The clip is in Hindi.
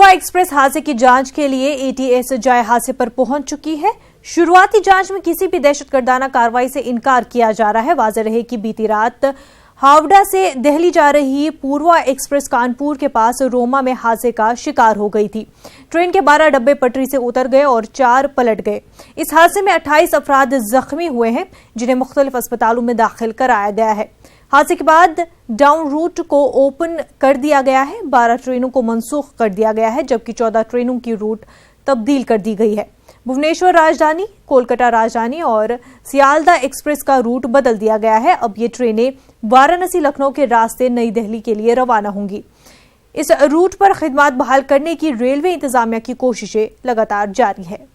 पूर्वा एक्सप्रेस हादसे की जांच के लिए एटीएस जाए हादसे पर पहुंच चुकी है। शुरुआती जांच में किसी भी दहशतगर्दाना कार्रवाई से इनकार किया जा रहा है। वाज़ेह रहे कि बीती रात हावड़ा से दिल्ली जा रही पूर्वा एक्सप्रेस कानपुर के पास रोमा में हादसे का शिकार हो गई थी। ट्रेन के 12 डब्बे पटरी से उतर गए और 4 पलट गए। इस हादसे में 28 अफराद जख्मी हुए हैं, जिन्हें मुख्तलिफ अस्पतालों में दाखिल कराया गया है। हादसे के बाद डाउन रूट को ओपन कर दिया गया है। 12 ट्रेनों को मनसूख कर दिया गया है, जबकि 14 ट्रेनों की रूट तब्दील कर दी गई है। भुवनेश्वर राजधानी, कोलकाता राजधानी और सियालदा एक्सप्रेस का रूट बदल दिया गया है। अब ये ट्रेनें वाराणसी लखनऊ के रास्ते नई दिल्ली के लिए रवाना होंगी। इस रूट पर खिदमत बहाल करने की रेलवे इंतजामिया की कोशिशें लगातार जारी है।